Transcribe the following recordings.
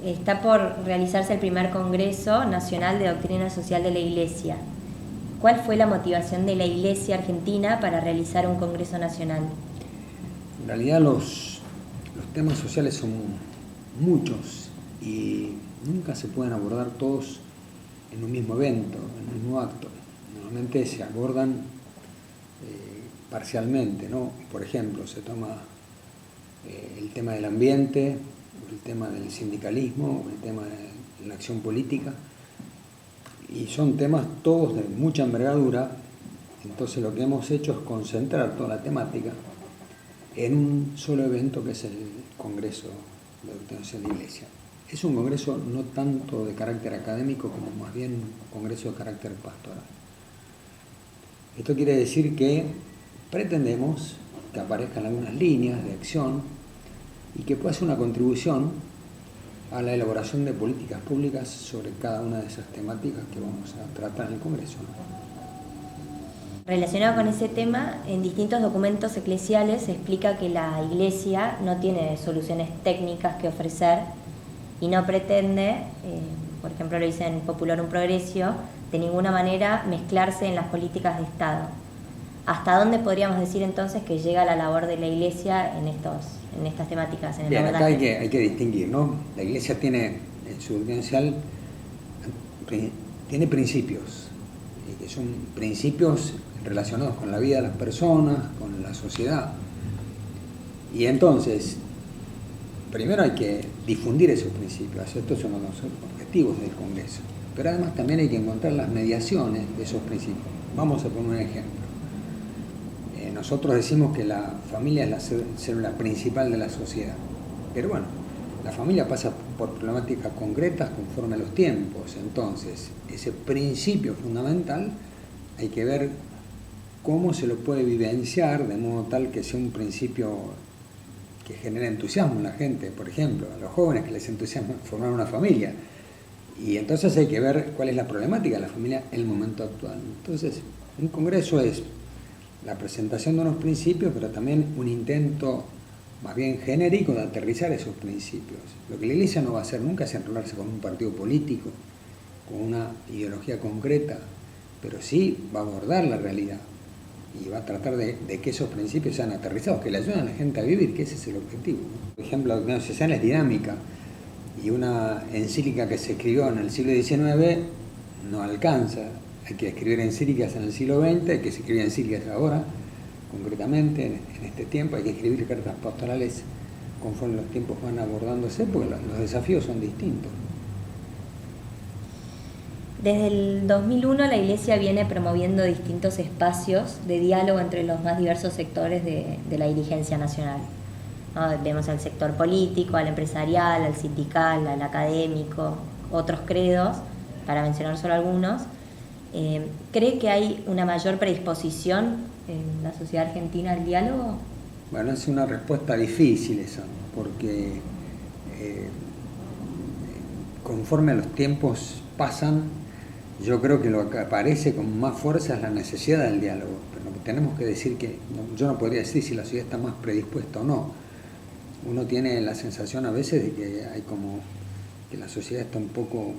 está por realizarse el primer Congreso Nacional de Doctrina Social de la Iglesia. ¿Cuál fue la motivación de la Iglesia argentina para realizar un Congreso Nacional? En realidad los temas sociales son muchos y nunca se pueden abordar todos en un mismo evento, en un mismo acto. Normalmente se abordan parcialmente, ¿no? Por ejemplo, se toma el tema del ambiente, el tema del sindicalismo, el tema de la acción política, y son temas todos de mucha envergadura. Entonces lo que hemos hecho es concentrar toda la temática en un solo evento, que es el Congreso de Doctrina Social de la Iglesia. Es un congreso no tanto de carácter académico como más bien un congreso de carácter pastoral. Esto quiere decir que pretendemos que aparezcan algunas líneas de acción y que pueda ser una contribución a la elaboración de políticas públicas sobre cada una de esas temáticas que vamos a tratar en el Congreso, ¿no? Relacionado con ese tema, en distintos documentos eclesiales se explica que la Iglesia no tiene soluciones técnicas que ofrecer y no pretende, por ejemplo lo dice en Popular un Progresio, de ninguna manera mezclarse en las políticas de Estado. ¿Hasta dónde podríamos decir entonces que llega la labor de la Iglesia en estas temáticas? En el Bien, acá hay que distinguir, ¿no? La Iglesia tiene, en su doctrina social, tiene principios, que son principios relacionados con la vida de las personas, con la sociedad. Y entonces, primero hay que difundir esos principios, estos son los objetivos del Congreso, pero además también hay que encontrar las mediaciones de esos principios. Vamos a poner un ejemplo. Nosotros decimos que la familia es la célula principal de la sociedad, pero bueno, la familia pasa por problemáticas concretas conforme a los tiempos. Entonces, ese principio fundamental hay que ver cómo se lo puede vivenciar de modo tal que sea un principio que genere entusiasmo en la gente. Por ejemplo, a los jóvenes que les entusiasma formar una familia. Y entonces hay que ver cuál es la problemática de la familia en el momento actual. Entonces, un congreso es la presentación de unos principios, pero también un intento más bien genérico de aterrizar esos principios. Lo que la Iglesia no va a hacer nunca es enrolarse con un partido político, con una ideología concreta, pero sí va a abordar la realidad y va a tratar de que esos principios sean aterrizados, que le ayuden a la gente a vivir, que ese es el objetivo, ¿no? Por ejemplo, la doctrina social es dinámica y una encíclica que se escribió en el siglo XIX no alcanza. Hay que escribir encíclicas en el siglo XX, hay que escribir encíclicas ahora, concretamente, en este tiempo, hay que escribir cartas pastorales conforme los tiempos van abordándose, porque los desafíos son distintos. Desde el 2001 la Iglesia viene promoviendo distintos espacios de diálogo entre los más diversos sectores de la dirigencia nacional, ¿no? Vemos al sector político, al empresarial, al sindical, al académico, otros credos, para mencionar solo algunos. ¿Cree que hay una mayor predisposición en la sociedad argentina al diálogo? Bueno, es una respuesta difícil esa, porque conforme los tiempos pasan, yo creo que lo que aparece con más fuerza es la necesidad del diálogo. Pero tenemos que decir que, yo no podría decir si la sociedad está más predispuesta o no. Uno tiene la sensación a veces de que hay como que la sociedad está un poco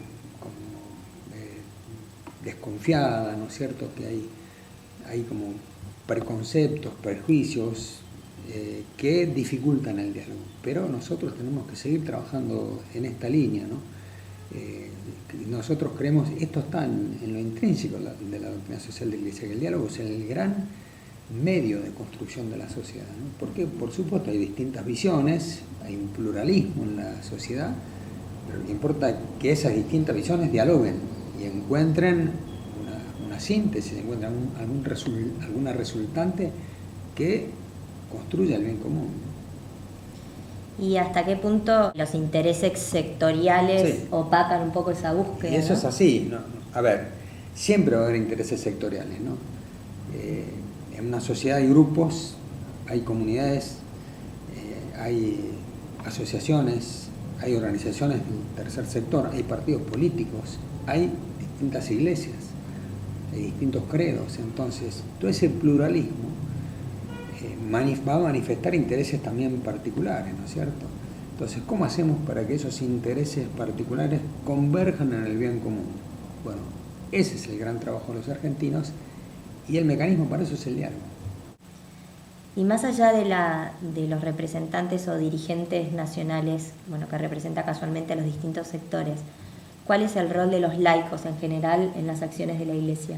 desconfiada, ¿no es cierto? Que hay como preconceptos, prejuicios que dificultan el diálogo. Pero nosotros tenemos que seguir trabajando en esta línea, ¿no? Nosotros creemos, esto está en lo intrínseco de la doctrina social de la Iglesia, que el diálogo es el gran medio de construcción de la sociedad, ¿no? Porque, por supuesto, hay distintas visiones, hay un pluralismo en la sociedad, pero lo que importa es que esas distintas visiones dialoguen y encuentren una síntesis, encuentren alguna resultante que construya el bien común. ¿Y hasta qué punto los intereses sectoriales opacan un poco esa búsqueda? Y eso, ¿no? Es así, ¿no? A ver, siempre va a haber intereses sectoriales, ¿no? En una sociedad hay grupos, hay comunidades, hay asociaciones, hay organizaciones del tercer sector, hay partidos políticos, hay distintas iglesias, hay distintos credos. Entonces, todo ese pluralismo va a manifestar intereses también particulares, ¿no es cierto? Entonces, ¿cómo hacemos para que esos intereses particulares converjan en el bien común? Bueno, ese es el gran trabajo de los argentinos y el mecanismo para eso es el diálogo. Y más allá de los representantes o dirigentes nacionales, bueno, que representa casualmente a los distintos sectores, ¿cuál es el rol de los laicos en general en las acciones de la Iglesia?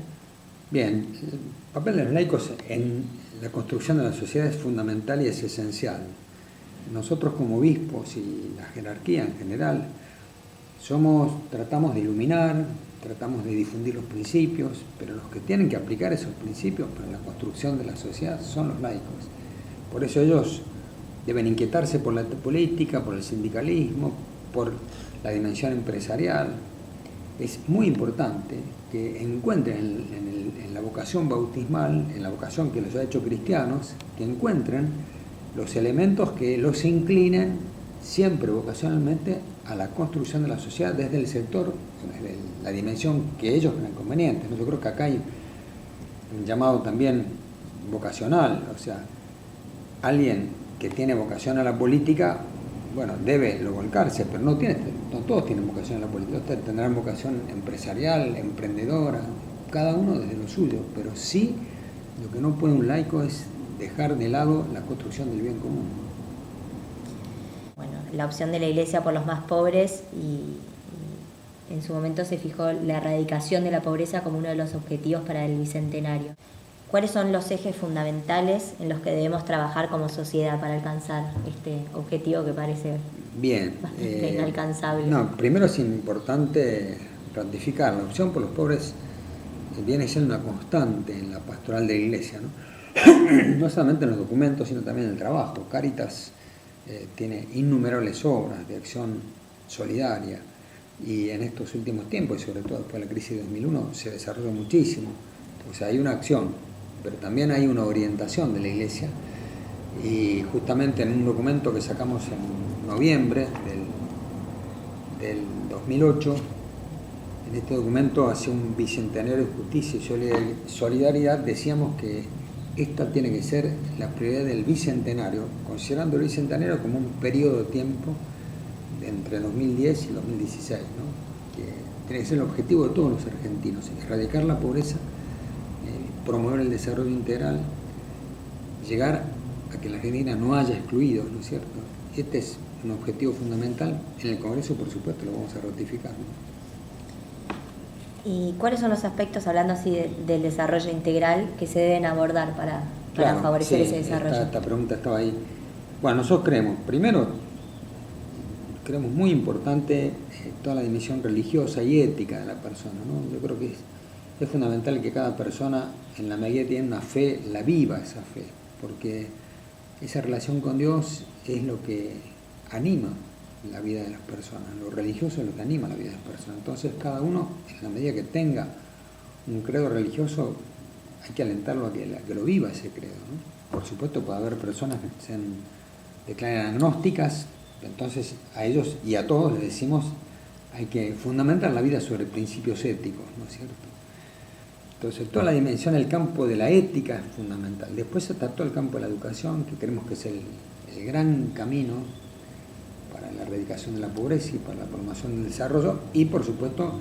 Bien, el papel de los laicos en la construcción de la sociedad es fundamental y es esencial. Nosotros como obispos y la jerarquía en general tratamos de iluminar, tratamos de difundir los principios, pero los que tienen que aplicar esos principios para la construcción de la sociedad son los laicos. Por eso ellos deben inquietarse por la política, por el sindicalismo, por la dimensión empresarial. Es muy importante que encuentren en la vocación bautismal, en la vocación que los ha hecho cristianos, que encuentren los elementos que los inclinen siempre vocacionalmente a la construcción de la sociedad desde el sector, desde la dimensión que ellos crean conveniente. Yo creo que acá hay un llamado también vocacional, o sea, alguien que tiene vocación a la política, bueno, debe volcarse, pero no todos tienen vocación a la política, ustedes tendrán vocación empresarial, emprendedora, cada uno desde lo suyo, pero sí lo que no puede un laico es dejar de lado la construcción del bien común. Bueno, la opción de la Iglesia por los más pobres y en su momento se fijó la erradicación de la pobreza como uno de los objetivos para el Bicentenario. ¿Cuáles son los ejes fundamentales en los que debemos trabajar como sociedad para alcanzar este objetivo que parece bastante inalcanzable? Primero es importante ratificar, la opción por los pobres viene siendo una constante en la pastoral de la Iglesia, ¿no? No solamente en los documentos, sino también en el trabajo. Cáritas tiene innumerables obras de acción solidaria y en estos últimos tiempos, y sobre todo después de la crisis de 2001, se desarrolló muchísimo. O sea, hay una acción, pero también hay una orientación de la Iglesia, y justamente en un documento que sacamos en noviembre del 2008, en este documento hacia un bicentenario de justicia y solidaridad, decíamos que esta tiene que ser la prioridad del bicentenario, considerando el bicentenario como un periodo de tiempo entre 2010 y 2016, ¿no? Que tiene que ser el objetivo de todos los argentinos, erradicar la pobreza, promover el desarrollo integral, llegar a que la Argentina no haya excluidos, ¿no es cierto? Este es un objetivo fundamental. En el Congreso, por supuesto, lo vamos a ratificar, ¿no? ¿Y cuáles son los aspectos, hablando así del desarrollo integral, que se deben abordar para favorecer ese desarrollo? Esta pregunta estaba ahí. Bueno, nosotros creemos muy importante toda la dimensión religiosa y ética de la persona, ¿no? Yo creo que es fundamental que cada persona, en la medida que tiene una fe, la viva esa fe, porque esa relación con Dios es lo que anima la vida de las personas, lo religioso es lo que anima la vida de las personas. Entonces cada uno, en la medida que tenga un credo religioso, hay que alentarlo a que lo viva ese credo, ¿no? Por supuesto puede haber personas que se declaren agnósticas, entonces a ellos y a todos les decimos hay que fundamentar la vida sobre principios éticos, ¿no es cierto? Entonces toda la dimensión del campo de la ética es fundamental. Después está todo el campo de la educación, que creemos que es el gran camino para la erradicación de la pobreza y para la promoción del desarrollo, y por supuesto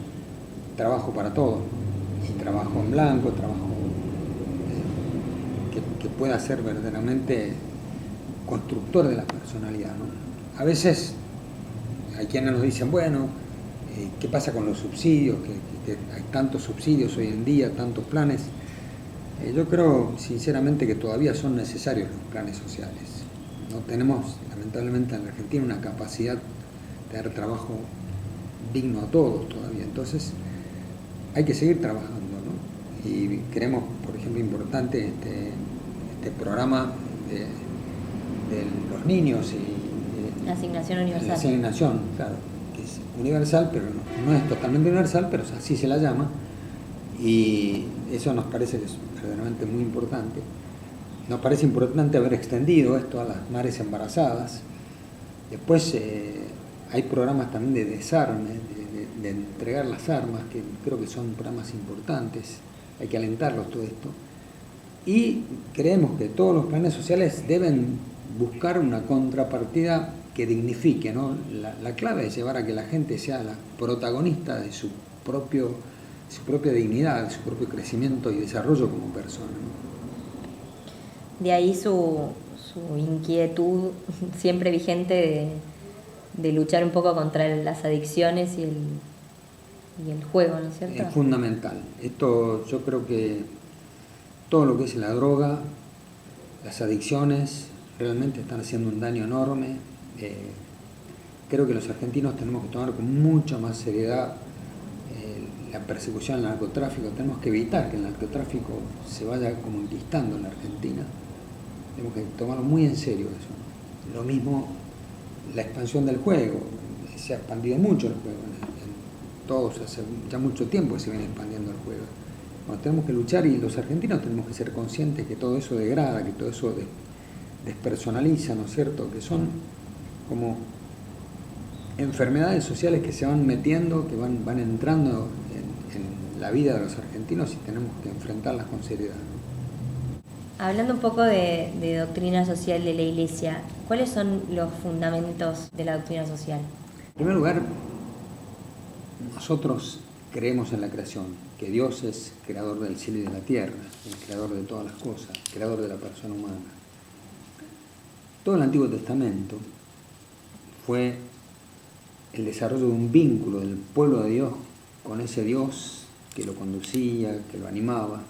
trabajo para todos, y trabajo en blanco, trabajo que pueda ser verdaderamente constructor de la personalidad, ¿no? A veces hay quienes nos dicen, bueno, ¿qué pasa con los subsidios? Que hay tantos subsidios hoy en día, tantos planes. Yo creo sinceramente que todavía son necesarios los planes sociales. No tenemos, lamentablemente, en la Argentina una capacidad de dar trabajo digno a todos todavía. Entonces, hay que seguir trabajando, ¿no? Y creemos, por ejemplo, importante este programa de los niños y la asignación universal. La asignación, claro, que es universal, pero no es totalmente universal, pero así se la llama, y eso nos parece que es verdaderamente muy importante. Nos parece importante haber extendido esto a las madres embarazadas. Después hay programas también de desarme, de entregar las armas, que creo que son programas importantes, hay que alentarlos todo esto. Y creemos que todos los planes sociales deben buscar una contrapartida que dignifique, ¿no? La clave es llevar a que la gente sea la protagonista de su propia dignidad, de su propio crecimiento y desarrollo como persona, ¿no? De ahí su inquietud siempre vigente de luchar un poco contra las adicciones y el juego, ¿no es cierto? Es fundamental. Esto, yo creo que todo lo que es la droga, las adicciones, realmente están haciendo un daño enorme. Creo que los argentinos tenemos que tomar con mucha más seriedad la persecución al narcotráfico. Tenemos que evitar que el narcotráfico se vaya como enquistando en la Argentina. Tenemos que tomarlo muy en serio eso. Lo mismo la expansión del juego. Se ha expandido mucho el juego. Todos hace ya mucho tiempo que se viene expandiendo el juego. Bueno, tenemos que luchar, y los argentinos tenemos que ser conscientes que todo eso degrada, que todo eso despersonaliza, ¿no es cierto? Que son como enfermedades sociales que se van metiendo, que van entrando en la vida de los argentinos, y tenemos que enfrentarlas con seriedad. Hablando un poco de doctrina social de la Iglesia, ¿cuáles son los fundamentos de la doctrina social? En primer lugar, nosotros creemos en la creación, que Dios es creador del cielo y de la tierra, el creador de todas las cosas, creador de la persona humana. Todo el Antiguo Testamento fue el desarrollo de un vínculo del pueblo de Dios con ese Dios que lo conducía, que lo animaba,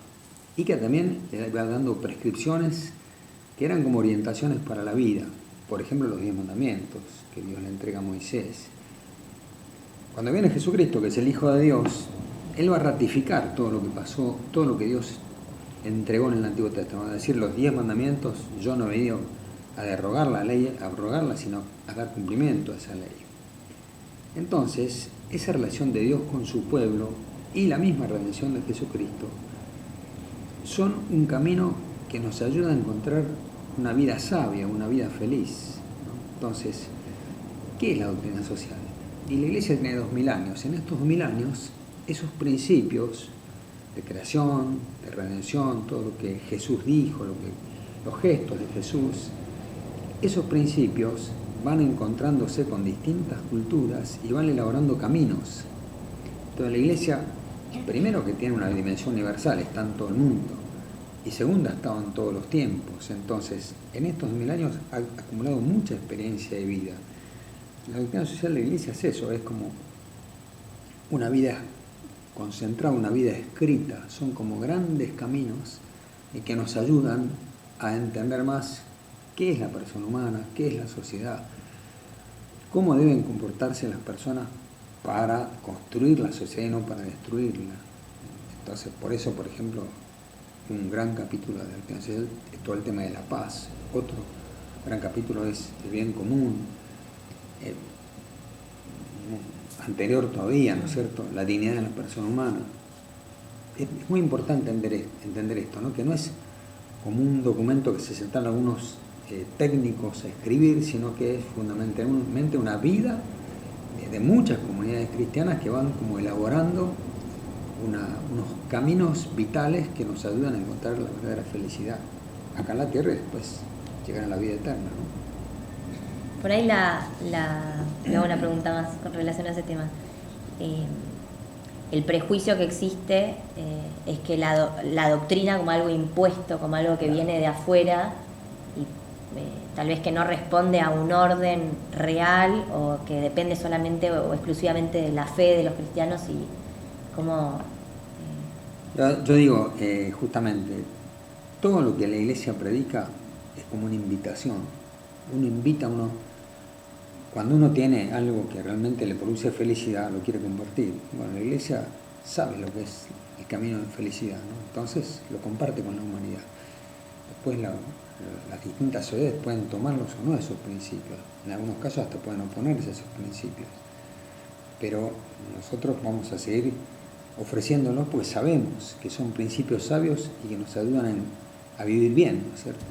y que también le iba dando prescripciones que eran como orientaciones para la vida. Por ejemplo, los 10 mandamientos que Dios le entrega a Moisés. Cuando viene Jesucristo, que es el Hijo de Dios, Él va a ratificar todo lo que pasó, todo lo que Dios entregó en el Antiguo Testamento. Es decir, los 10 mandamientos, yo no he venido a derrogar la ley, a abrogarla, sino a dar cumplimiento a esa ley. Entonces, esa relación de Dios con su pueblo y la misma redención de Jesucristo son un camino que nos ayuda a encontrar una vida sabia, una vida feliz, ¿no? Entonces, ¿qué es la doctrina social? Y la Iglesia tiene 2000 años. En estos 2000 años, esos principios de creación, de redención, todo lo que Jesús dijo, los gestos de Jesús, esos principios van encontrándose con distintas culturas y van elaborando caminos. Entonces la Iglesia, primero, que tiene una dimensión universal, está en todo el mundo, y segundo, ha estado en todos los tiempos. Entonces, en estos 2000 años ha acumulado mucha experiencia de vida. La doctrina social de la Iglesia es eso, es como una vida concentrada, una vida escrita. Son como grandes caminos y que nos ayudan a entender más qué es la persona humana, qué es la sociedad, cómo deben comportarse las personas para construir la sociedad y no para destruirla. Entonces, por eso, por ejemplo, un gran capítulo de la doctrina social es todo el tema de la paz. Otro gran capítulo es el bien común. Anterior todavía, ¿no es cierto?, la dignidad de la persona humana. Es muy importante entender esto, ¿no?, que no es como un documento que se sentan algunos técnicos a escribir, sino que es fundamentalmente una vida de muchas comunidades cristianas que van como elaborando unos caminos vitales que nos ayudan a encontrar la verdadera felicidad acá en la tierra y después llegar a la vida eterna, ¿no? Por ahí le hago una pregunta más con relación a ese tema. El prejuicio que existe es que la doctrina como algo impuesto, como algo que viene de afuera y tal vez que no responde a un orden real o que depende solamente o exclusivamente de la fe de los cristianos y cómo... Yo digo, justamente, todo lo que la Iglesia predica es como una invitación. Uno invita, cuando uno tiene algo que realmente le produce felicidad, lo quiere compartir. Bueno, la Iglesia sabe lo que es el camino de felicidad, ¿no? Entonces lo comparte con la humanidad. Después las distintas sociedades pueden tomarlos o no esos principios. En algunos casos hasta pueden oponerse a esos principios. Pero nosotros vamos a seguir ofreciéndolos porque sabemos que son principios sabios y que nos ayudan a vivir bien, ¿no es cierto?